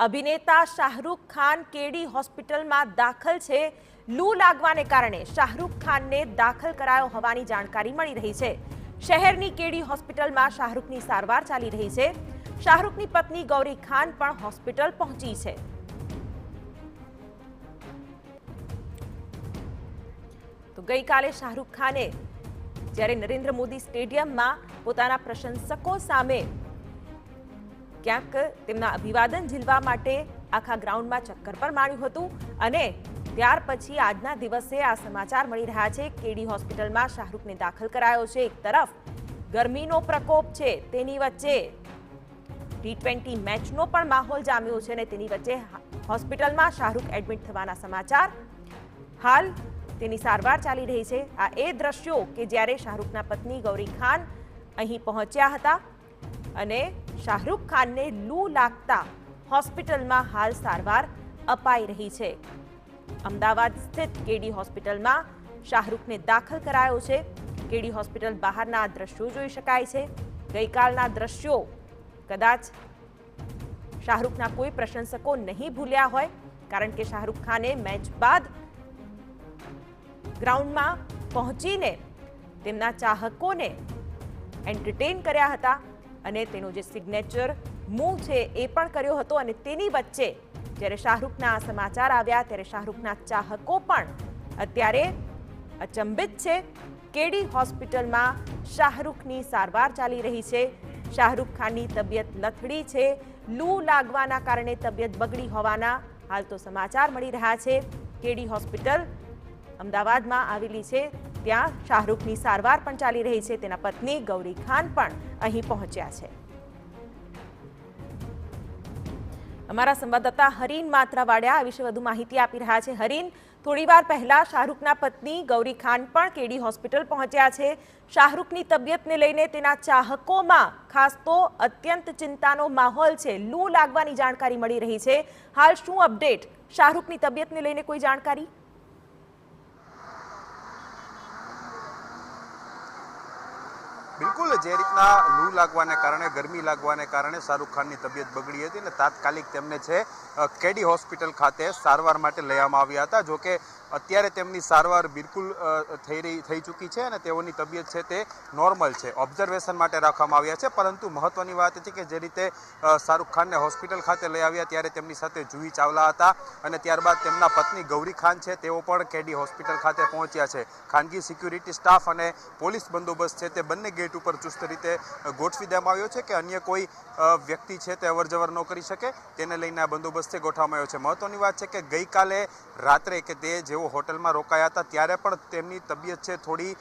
અભિનેતા શાહરૂખ ખાન કેડી હોસ્પિટલમાં દાખલ છે। લૂ લાગવાને કારણે શાહરૂખ ખાનને દાખલ કરાયો હોવાની જાણકારી મળી રહી છે। શહેરની કેડી હોસ્પિટલમાં શાહરૂખની સારવાર ચાલી રહી છે। શાહરૂખની પત્ની ગૌરી ખાન પણ હોસ્પિટલ પહોંચી છે। તો ગઈકાલે શાહરૂખ ખાને જ્યારે નરેન્દ્ર મોદી સ્ટેડિયમમાં પોતાના પ્રશંસકો સામે ક્યાંક તેમના અભિવાદન ઝીલવા માટે આખા ગ્રાઉન્ડમાં ચક્કર પણ માર્યું હતું અને ત્યાર પછી આજના દિવસે આ સમાચાર મળી રહ્યા છે। કેડી હોસ્પિટલમાં શાહરૂખને દાખલ કરાયો છે। એક તરફ ગરમીનો પ્રકોપ છે, તેની વચ્ચે T20 મેચનો પણ માહોલ જામ્યો છે અને તેની વચ્ચે હોસ્પિટલમાં શાહરૂખ એડમિટ થવાના સમાચાર હાલ તેની સારવાર ચાલી રહી છે। આ એ દ્રશ્યો કે જ્યારે શાહરૂખના પત્ની ગૌરી ખાન અહીં પહોંચ્યા હતા અને શાહરૂખ ખાનને લૂ લાગતા હોસ્પિટલમાં હાલ સારવાર અપાઈ રહી છે। અમદાવાદ સ્થિત કેડી હોસ્પિટલમાં શાહરૂખને દાખલ કરાયો છે। કેડી હોસ્પિટલ બહારના દ્રશ્યો જોઈ શકાય છે। ગઈકાલના દ્રશ્યો કદાચ શાહરૂખના કોઈ પ્રશંસકો નહીં ભૂલ્યા હોય, કારણ કે શાહરૂખ ખાને મેચ બાદ ગ્રાઉન્ડમાં પહોંચીને તેમના ચાહકોને એન્ટરટેન કર્યા હતા અને તેનો જે સિગ્નેચર મૂવ છે એ પણ કર્યો હતો અને તેની વચ્ચે જ્યારે શાહરૂખના આ સમાચાર આવ્યા ત્યારે શાહરૂખના ચાહકો પણ અત્યારે અચંબિત છે। કેડી હોસ્પિટલમાં શાહરૂખની સારવાર ચાલી રહી છે। શાહરૂખ ખાનની તબિયત લથડી છે। લૂ લાગવાના કારણે તબિયત બગડી હોવાના હાલ તો સમાચાર મળી રહ્યા છે। કેડી હોસ્પિટલ અમદાવાદમાં આવેલી છે, ત્યાં શાહરૂખની સારવાર પણ ચાલી રહી છે। તેના પત્ની ગૌરી ખાન પણ અહીં પહોંચ્યા છે। અમારા સંવાદદાતા હરીન માત્રાવાડિયા આ વિશે વધુ માહિતી આપી રહ્યા છે। હરીન, થોડીવાર પહેલા શાહરૂખના પત્ની ગૌરી ખાન પણ કેડી હોસ્પિટલ પહોંચ્યા છે। શાહરૂખની તબિયતને લઈને તેના ચાહકોમાં ખાસ તો અત્યંત ચિંતાનો માહોલ છે। લૂ લાગવાની જાણકારી મળી રહી છે। હાલ શું અપડેટ? શાહરૂખની તબિયતને લઈને કોઈ જાણકારી? બિલકુલ, જે રીતના લૂ લાગવાને કારણે, ગરમી લાગવાને કારણે શાહરૂખ ખાનની તબિયત બગડી હતી અને તાત્કાલિક તેમને છે કેડી હોસ્પિટલ ખાતે સારવાર માટે લઈ આવવામાં આવ્યા હતા। જો કે અત્યારે તેમની સારવાર બિલકુલ થઈ ચૂકી છે અને તેઓની તબિયત છે તે નોર્મલ છે, ઓબ્ઝર્વેશન માટે રાખવામાં આવ્યા છે। પરંતુ મહત્વની વાત છે કે જે રીતે શાહરૂખ ખાનને હોસ્પિટલ ખાતે લઈ આવ્યા ત્યારે તેમની સાથે જુહી ચાવલા હતા અને ત્યારબાદ તેમના પત્ની ગૌરી ખાન છે તેઓ પણ કેડી હોસ્પિટલ ખાતે પહોંચ્યા છે। ખાનગી સિક્યુરિટી સ્ટાફ અને પોલીસ બંદોબસ્ત છે તે બંને ગેટ ઉપર ચુસ્ત રીતે ગોઠવી દેવામાં આવ્યો છે કે અન્ય કોઈ વ્યક્તિ છે તે અવરજવર ન કરી શકે, તેને લઈને આ બંદોબસ્ત ગોઠવવામાં આવ્યો છે। મહત્વની વાત છે કે ગઈકાલે રાત્રે કે તે જેઓ હોટલમાં રોકાયા હતા ત્યારે પણ તેમની તબિયત છે થોડી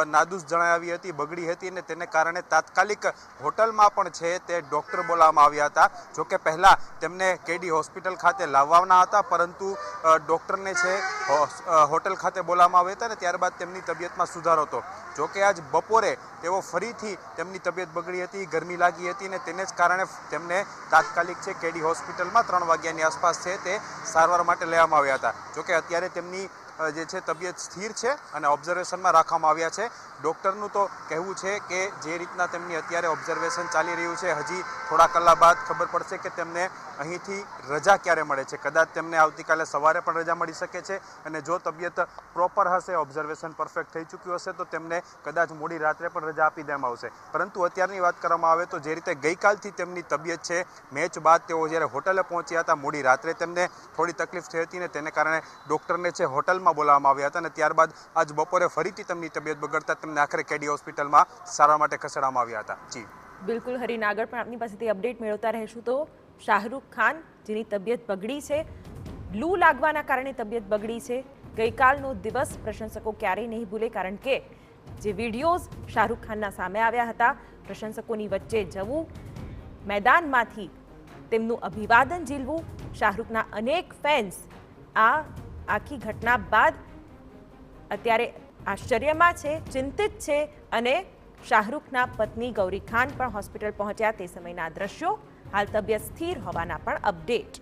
નાદુસ જણાવી હતી, બગડી હતી અને તેને કારણે તાત્કાલિક હોટલમાં પણ છે તે ડોક્ટર બોલાવવામાં આવ્યા હતા। જોકે પહેલા તેમને કેડી હોસ્પિટલ ખાતે લાવવાના હતા, પરંતુ ડોક્ટરને છે હોટલ ખાતે બોલાવવામાં આવ્યા હતા અને ત્યારબાદ તેમની તબિયતમાં સુધારો હતો। જોકે આજ બપોરે તેઓ ફરીથી તેમની તબિયત બગડી હતી, ગરમી લાગી હતી અને તેને જ કારણે તેમને તાત્કાલિક છે કેડી હોસ્પિટલમાં 3 વાગ્યાની આસપાસ છે તે સારવાર માટે લેવામાં આવ્યા હતા। જોકે અત્યારે તેમની જે છે તબિયત સ્થિર છે અને ઓબ્ઝર્વેશનમાં રાખવામાં આવ્યા છે। ડૉક્ટરનું તો કહેવું છે કે જે રીતના તેમની અત્યારે ઓબ્ઝર્વેશન ચાલી રહ્યું છે, હજી થોડા કલાક બાદ ખબર પડશે કે તેમને અહીંથી રજા ક્યારે મળે છે। કદાચ તેમને આવતીકાલે સવારે પણ રજા મળી શકે છે અને જો તબિયત પ્રોપર હશે, ઓબ્ઝર્વેશન પરફેક્ટ થઈ ચૂક્યું હશે તો તેમને કદાચ મોડી રાત્રે પણ રજા આપી દેવામાં આવશે। પરંતુ અત્યારની વાત કરવામાં આવે તો જે રીતે ગઈકાલથી તેમની તબિયત છે, મેચ બાદ તેઓ જ્યારે હોટલે પહોંચ્યા હતા મોડી રાત્રે તેમને થોડી તકલીફ થઈ હતી ને તેને કારણે ડૉક્ટરને છે હોટલમાં બોલાવવામાં આવ્યા હતા અને ત્યારબાદ આજ બપોરે ફરીથી તેમની તબિયત બગડતા તેમને આખરે કેડી હોસ્પિટલમાં સારવાર માટે ખસેડવામાં આવ્યા હતા। જી બિલકુલ હરીન, આગળ પણ આપની પાસેથી અપડેટ મેળવતા રહીશું। તો શાહરૂખ ખાન જેની તબિયત બગડી છે, લૂ લાગવાના કારણે તબિયત બગડી છે, ગઈકાલનો દિવસ પ્રશંસકો ક્યારેય નહીં ભૂલે, કારણ કે જે વિડીયોઝ શાહરૂખ ખાનના સામે આવ્યા હતા, પ્રશંસકોની વચ્ચે જવું, મેદાનમાંથી તેમનું અભિવાદન ઝીલવું, શાહરૂખના અનેક ફેન્સ આ આખી ઘટના બાદ અત્યારે આશ્ચર્યમાં છે, ચિંતિત છે અને શાહરૂખના પત્ની ગૌરી ખાન પણ હોસ્પિટલ પહોંચ્યા તે સમયના દ્રશ્યો, હાલ તબિયત સ્થિર હોવાના પણ અપડેટ।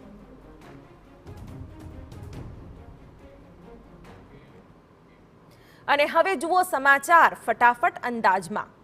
અને હવે જુઓ સમાચાર ફટાફટ અંદાજમાં।